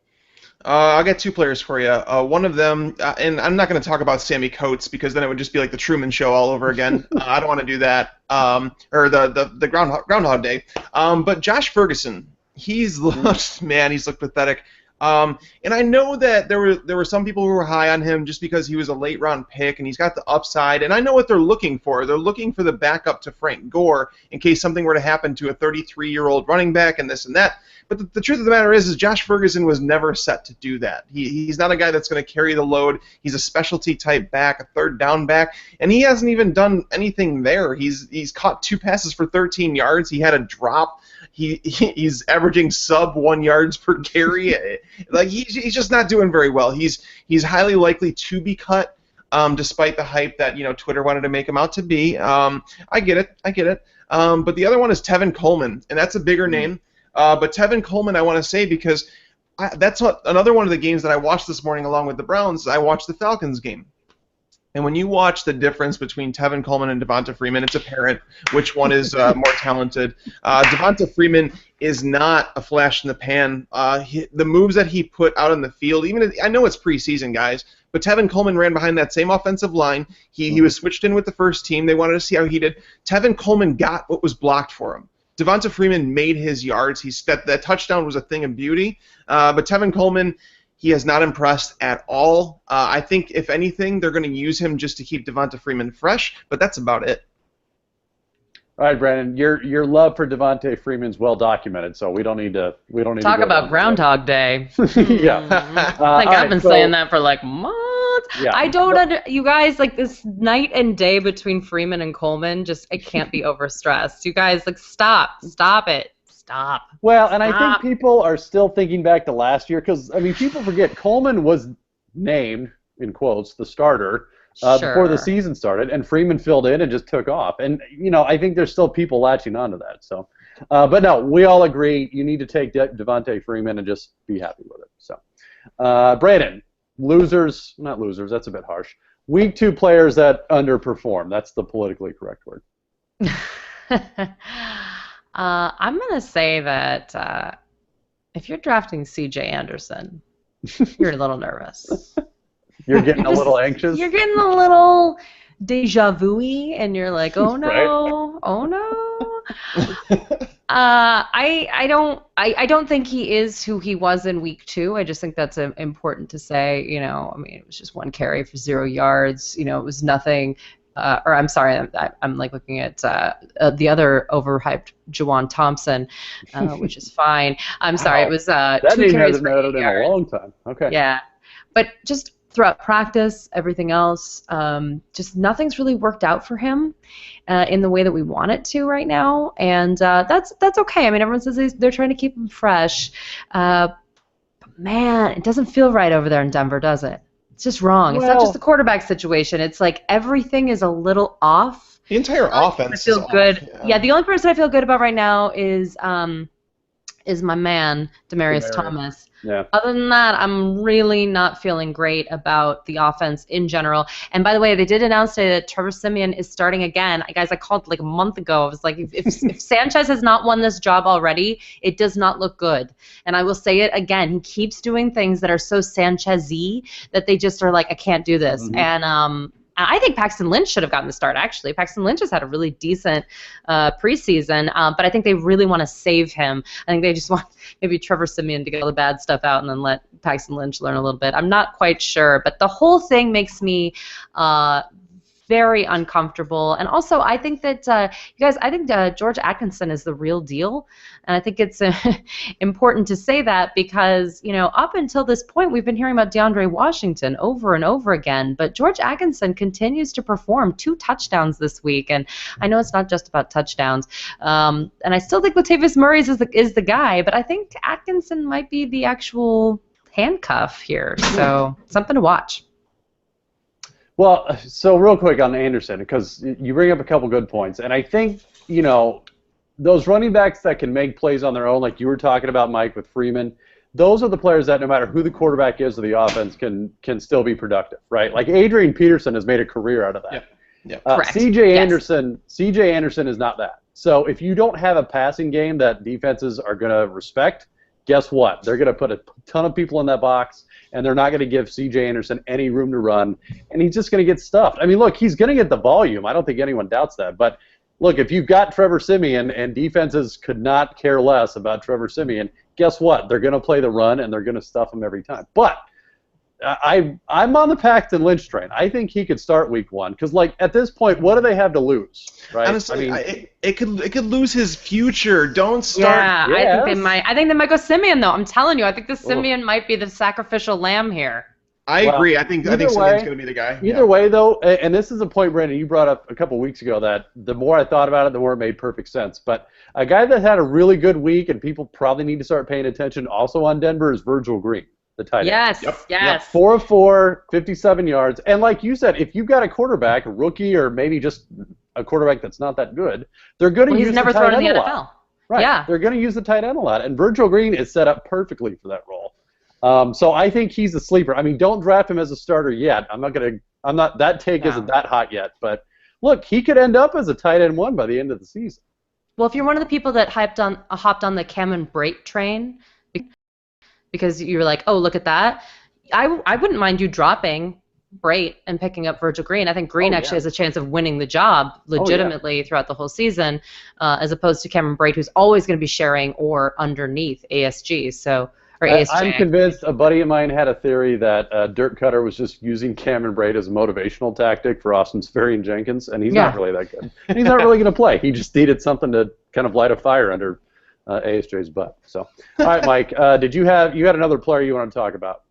[SPEAKER 2] I'll get 2 players for you. One of them, and I'm not going to talk about Sammy Coates because then it would just be like the Truman Show all over again. I don't want to do that. Or the Groundhog Day. But Josh Ferguson, he's looked pathetic. And I know that there were some people who were high on him just because he was a late round pick and he's got the upside. And I know what they're looking for. They're looking for the backup to Frank Gore in case something were to happen to a 33-year-old running back and this and that. But the truth of the matter is Josh Ferguson was never set to do that. He's not a guy that's going to carry the load. He's a specialty type back, a third down back, and he hasn't even done anything there. He's caught 2 passes for 13 yards. He had a drop. He's averaging sub 1 yards per carry. Like he's just not doing very well. He's highly likely to be cut, despite the hype that Twitter wanted to make him out to be. I get it. But the other one is Tevin Coleman, and that's a bigger name. But Tevin Coleman, I want to say because that's another one of the games that I watched this morning along with the Browns. I watched the Falcons game. And when you watch the difference between Tevin Coleman and Devonta Freeman, it's apparent which one is more talented. Devonta Freeman is not a flash in the pan. The moves that he put out on the field, I know it's preseason, guys, but Tevin Coleman ran behind that same offensive line. He was switched in with the first team. They wanted to see how he did. Tevin Coleman got what was blocked for him. Devonta Freeman made his yards. That touchdown was a thing of beauty. But Tevin Coleman, he has not impressed at all. I think, if anything, they're going to use him just to keep Devonta Freeman fresh, but that's about it.
[SPEAKER 1] All right, Brandon, your love for Devonta Freeman's well documented, so we don't need to
[SPEAKER 3] talk about Groundhog Day.
[SPEAKER 1] Yeah,
[SPEAKER 3] I think I've been saying that for like months.
[SPEAKER 1] Yeah.
[SPEAKER 3] I don't you guys, like, this night and day between Freeman and Coleman, it can't be overstressed. You guys, like, stop it. Stop.
[SPEAKER 1] Well, and I think people are still thinking back to last year because, people forget Coleman was named, in quotes, the starter before the season started, and Freeman filled in and just took off. And, I think there's still people latching onto that. So, but no, we all agree you need to take Devonta Freeman and just be happy with it. So, Brandon, not losers, that's a bit harsh. Week 2 players that underperform. That's the politically correct word.
[SPEAKER 3] I'm going to say that if you're drafting C.J. Anderson, you're a little nervous.
[SPEAKER 1] You're getting a little anxious?
[SPEAKER 3] You're getting a little deja vu-y, and you're like, oh no,
[SPEAKER 1] right?
[SPEAKER 3] Oh no. I don't think he is who he was in week 2. I just think that's important to say. It was just 1 carry for 0 yards. It was nothing. Or I'm sorry, I'm like looking at the other overhyped Juwan Thompson, which is fine. I'm sorry, it was 2 carries for 8 yards.
[SPEAKER 1] In a long time. Okay.
[SPEAKER 3] Yeah, but just throughout practice, everything else, just nothing's really worked out for him in the way that we want it to right now, and that's okay. Everyone says they're trying to keep him fresh, but man, it doesn't feel right over there in Denver, does it? It's just wrong. It's not just the quarterback situation. It's like everything is a little off.
[SPEAKER 2] The entire offense
[SPEAKER 3] I feel good. Yeah, the only person I feel good about right now is my man, Demaryius Thomas.
[SPEAKER 1] Yeah.
[SPEAKER 3] Other than that, I'm really not feeling great about the offense in general. And by the way, they did announce today that Trevor Siemian is starting again. Guys, I called like a month ago. I was like, if Sanchez has not won this job already, it does not look good. And I will say it again. He keeps doing things that are so Sanchez-y that they just are like, I can't do this. Mm-hmm. And I think Paxton Lynch should have gotten the start, actually. Paxton Lynch has had a really decent preseason, but I think they really want to save him. I think they just want maybe Trevor Siemian to get all the bad stuff out and then let Paxton Lynch learn a little bit. I'm not quite sure, but the whole thing makes me very uncomfortable. And also, I think that, you guys, I think George Atkinson is the real deal. And I think it's important to say that because, up until this point, we've been hearing about DeAndre Washington over and over again. But George Atkinson continues to perform 2 touchdowns this week. And I know it's not just about touchdowns. And I still think Latavius Murray is the guy. But I think Atkinson might be the actual handcuff here. So something to watch.
[SPEAKER 1] Well, so real quick on Anderson, because you bring up a couple good points, and I think, those running backs that can make plays on their own, like you were talking about, Mike, with Freeman, those are the players that no matter who the quarterback is of the offense can still be productive, right? Like Adrian Peterson has made a career out of that.
[SPEAKER 2] Yeah.
[SPEAKER 3] Correct.
[SPEAKER 1] C.J. Anderson is not that. So if you don't have a passing game that defenses are going to respect, guess what? They're going to put a ton of people in that box, and they're not going to give C.J. Anderson any room to run, and he's just going to get stuffed. Look, he's going to get the volume. I don't think anyone doubts that. But, look, if you've got Trevor Siemian and defenses could not care less about Trevor Siemian, guess what? They're going to play the run, and they're going to stuff him every time. But I'm on the Paxton Lynch train. I think he could start week 1 because, like, at this point, what do they have to lose, right?
[SPEAKER 2] Honestly, it could lose his future. Don't start.
[SPEAKER 3] Yeah,
[SPEAKER 1] Yes.
[SPEAKER 3] I think they might. I think they might go Simeon though. I'm telling you, I think the Simeon might be the sacrificial lamb here.
[SPEAKER 2] I agree. I think Simeon's going to be the guy.
[SPEAKER 1] Either way, though, and this is a point, Brandon, you brought up a couple weeks ago that the more I thought about it, the more it made perfect sense. But a guy that had a really good week and people probably need to start paying attention also on Denver is Virgil Green, the tight end.
[SPEAKER 3] Yes, yes.
[SPEAKER 1] 4 of 4, 57 yards. And like you said, if you've got a quarterback, a rookie, or maybe just a quarterback that's not that good, they're going to use
[SPEAKER 3] He's never
[SPEAKER 1] the tight
[SPEAKER 3] thrown in
[SPEAKER 1] end
[SPEAKER 3] the
[SPEAKER 1] a
[SPEAKER 3] NFL.
[SPEAKER 1] lot. Right.
[SPEAKER 3] Yeah.
[SPEAKER 1] They're going to use the tight end a lot. And Virgil Green is set up perfectly for that role. So I think he's a sleeper. I mean, don't draft him as a starter yet. That take isn't that hot yet. But look, he could end up as a tight end 1 by the end of the season.
[SPEAKER 3] Well, if you're one of the people that hopped on the Cameron Brate train because you were like, oh, look at that, I wouldn't mind you dropping Brate and picking up Virgil Green. I think Green actually has a chance of winning the job legitimately throughout the whole season, as opposed to Cameron Brate, who's always going to be sharing or underneath ASG. Or ASJ.
[SPEAKER 1] I'm convinced a buddy of mine had a theory that Dirk Cutter was just using Cameron Brate as a motivational tactic for Austin Seferien-Jenkins, and he's not really that good. And he's not really going to play. He just needed something to kind of light a fire under ASJ's butt. So, all right, Mike, you had another player you want to talk about?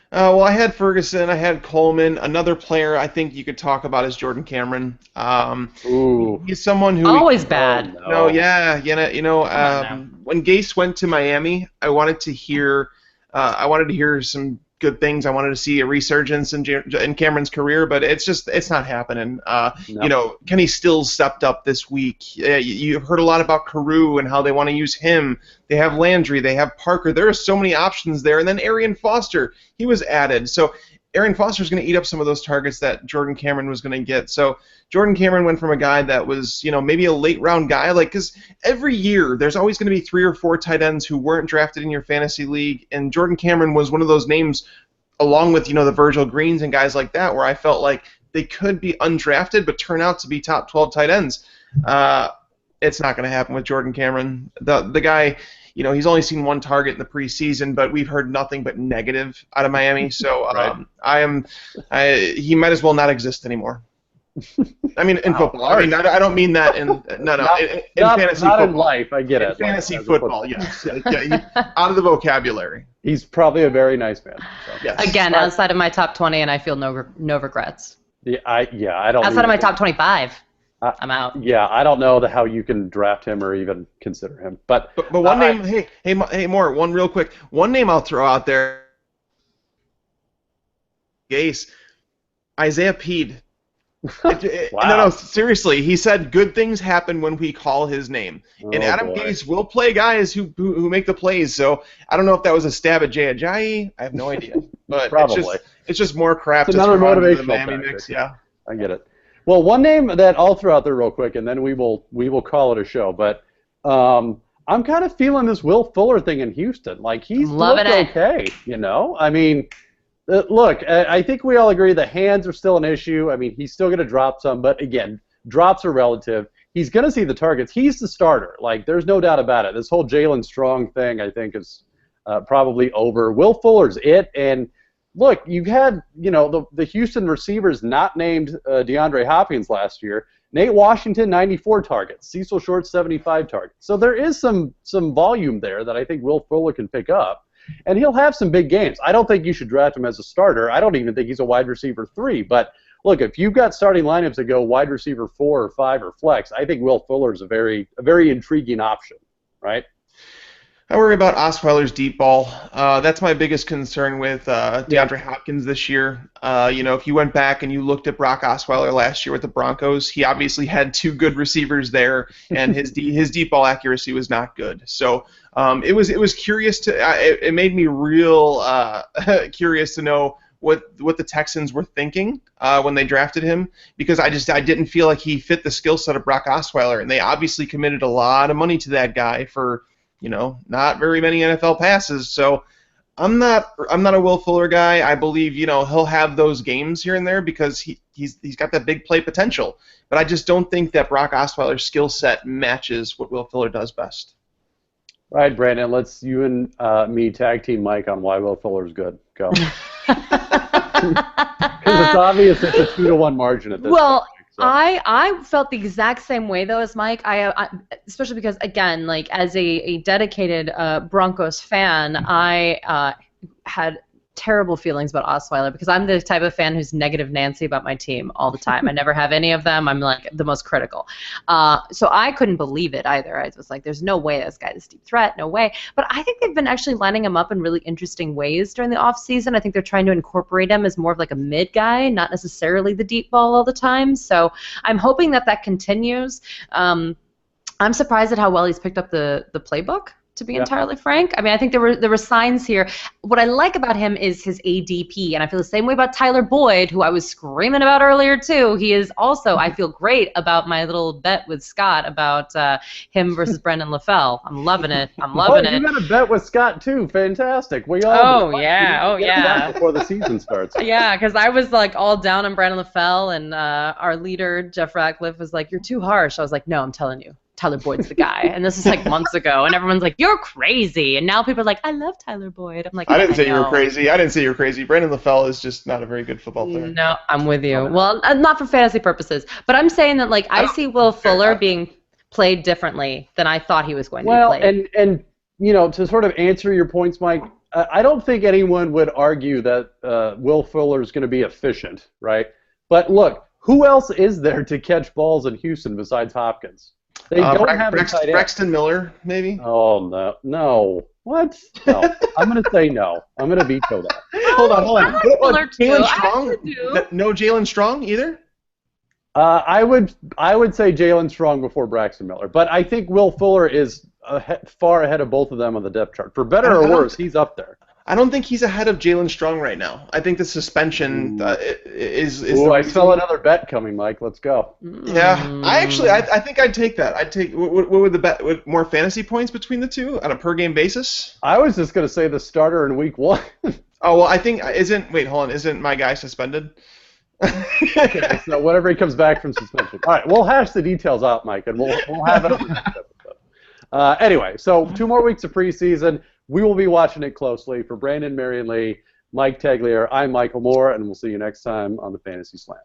[SPEAKER 2] Well, I had Ferguson, I had Coleman. Another player I think you could talk about is Jordan Cameron. He's someone who
[SPEAKER 3] always bad.
[SPEAKER 2] When Gase went to Miami, I wanted to hear some good things. I wanted to see a resurgence in Cameron's career, but it's not happening. Kenny Stills stepped up this week. You've heard a lot about Carew and how they want to use him. They have Landry, they have Parker. There are so many options there. And then Arian Foster, he was added. So Arian Foster's going to eat up some of those targets that Jordan Cameron was going to get. So Jordan Cameron went from a guy that was, maybe a late round guy, because every year there's always going to be 3 or 4 tight ends who weren't drafted in your fantasy league, and Jordan Cameron was one of those names, along with the Virgil Greens and guys like that, where I felt like they could be undrafted but turn out to be top 12 tight ends. It's not going to happen with Jordan Cameron. The guy, he's only seen 1 target in the preseason, but we've heard nothing but negative out of Miami. So he might as well not exist anymore. I mean, in football. I mean, I don't mean that in fantasy football.
[SPEAKER 1] In life, I get it.
[SPEAKER 2] In fantasy football, yes. Out of the vocabulary.
[SPEAKER 1] He's probably a very nice man. So.
[SPEAKER 2] Yes.
[SPEAKER 3] Again, outside of my top 20, and I feel no regrets.
[SPEAKER 1] I don't.
[SPEAKER 3] Outside of my top 25, I'm out.
[SPEAKER 1] Yeah, I don't know how you can draft him or even consider him. But
[SPEAKER 2] one name, hey, Moore, one real quick. One name I'll throw out there. Gase, Isaiah Peed.
[SPEAKER 1] Wow.
[SPEAKER 2] No, seriously. He said good things happen when we call his name. And Adam Gase will play guys who make the plays. So I don't know if that was a stab at Jay Ajayi. I have no idea. But
[SPEAKER 1] probably.
[SPEAKER 2] It's just more crap.
[SPEAKER 1] It's another motivational
[SPEAKER 2] the Miami
[SPEAKER 1] tactic.
[SPEAKER 2] mix. Yeah.
[SPEAKER 1] I get it. Well, one name that I'll throw out there real quick, and then we will call it a show. But I'm kind of feeling this Will Fuller thing in Houston. Like, he's looked okay. I mean. Look, I think we all agree the hands are still an issue. I mean, he's still going to drop some, but again, drops are relative. He's going to see the targets. He's the starter. Like, there's no doubt about it. This whole Jalen Strong thing, I think, is probably over. Will Fuller's it, and look, you've had, the Houston receivers not named DeAndre Hopkins last year. Nate Washington, 94 targets. Cecil Short, 75 targets. So there is some volume there that I think Will Fuller can pick up. And he'll have some big games. I don't think you should draft him as a starter. I don't even think he's a wide receiver 3. But, look, if you've got starting lineups that go wide receiver 4 or 5 or flex, I think Will Fuller is a very intriguing option, right?
[SPEAKER 2] I worry about Osweiler's deep ball. That's my biggest concern with DeAndre Hopkins this year. If you went back and you looked at Brock Osweiler last year with the Broncos, he obviously had 2 good receivers there, and his deep ball accuracy was not good. So it was curious it made me real curious to know what the Texans were thinking when they drafted him, because I didn't feel like he fit the skill set of Brock Osweiler, and they obviously committed a lot of money to that guy for not very many NFL passes. So I'm not a Will Fuller guy. I believe, he'll have those games here and there because he's got that big play potential. But I just don't think that Brock Osweiler's skill set matches what Will Fuller does best.
[SPEAKER 1] All right, Brandon, let's you and me tag team Mike on why Will Fuller's good. Go. Because it's obvious it's a 2-to-1 margin at this point. So.
[SPEAKER 3] I felt the exact same way though as Mike. I especially because again, like as a dedicated Broncos fan, I had terrible feelings about Osweiler because I'm the type of fan who's negative Nancy about my team all the time. I never have any of them. I'm like the most critical. So I couldn't believe it either. I was like, there's no way this guy's a deep threat, no way. But I think they've been actually lining him up in really interesting ways during the offseason. I think they're trying to incorporate him as more of like a mid guy, not necessarily the deep ball all the time. So I'm hoping that continues. I'm surprised at how well he's picked up the playbook, to be entirely frank. I mean, I think there were signs here. What I like about him is his ADP, and I feel the same way about Tyler Boyd, who I was screaming about earlier too. He is also, I feel great about my little bet with Scott about him versus Brendan LaFell. I'm loving it. I'm loving it.
[SPEAKER 1] You got a bet with Scott too. Fantastic. We all
[SPEAKER 3] yeah.
[SPEAKER 1] Before the season starts.
[SPEAKER 3] Yeah, because I was like all down on Brendan LaFell, and our leader Jeff Ratcliffe was like, "You're too harsh." I was like, "No, I'm telling you. Tyler Boyd's the guy." And this is like months ago, and everyone's like, "You're crazy." And now people are like, "I love Tyler Boyd." I'm like,
[SPEAKER 2] I didn't say you were crazy. I didn't say you were crazy. Brandon LaFell is just not a very good football player.
[SPEAKER 3] No, I'm with you. Well, not for fantasy purposes, but I'm saying that like I see Will Fuller being played differently than I thought he was going to be played.
[SPEAKER 1] And you know, to sort of answer your points, Mike, I don't think anyone would argue that Will Fuller is going to be efficient, right? But look, who else is there to catch balls in Houston besides Hopkins? They don't have a tight end.
[SPEAKER 2] Braxton Miller, maybe?
[SPEAKER 1] Oh, no. What? No. I'm going to say no. I'm going to veto that.
[SPEAKER 2] Hold on.
[SPEAKER 3] I like Miller too.
[SPEAKER 2] Jalen Strong? No Jalen Strong either?
[SPEAKER 1] I would say Jalen Strong before Braxton Miller. But I think Will Fuller is far ahead of both of them on the depth chart. For better or worse, he's up there.
[SPEAKER 2] I don't think he's ahead of Jalen Strong right now. I think the suspension is.
[SPEAKER 1] Ooh, I saw another bet coming, Mike. Let's go.
[SPEAKER 2] Yeah, I think I'd take that. I'd take. What would the bet? Would more fantasy points between the two on a per game basis?
[SPEAKER 1] I was just gonna say the starter in week 1.
[SPEAKER 2] Oh well, I think isn't my guy suspended?
[SPEAKER 1] Okay, so whenever he comes back from suspension. All right, we'll hash the details out, Mike, and we'll have it on the next episode. Anyway, so 2 more weeks of preseason. We will be watching it closely. For Brandon, Marianne Lee, Mike Tagliere, I'm Michael Moore, and we'll see you next time on the Fantasy Slant.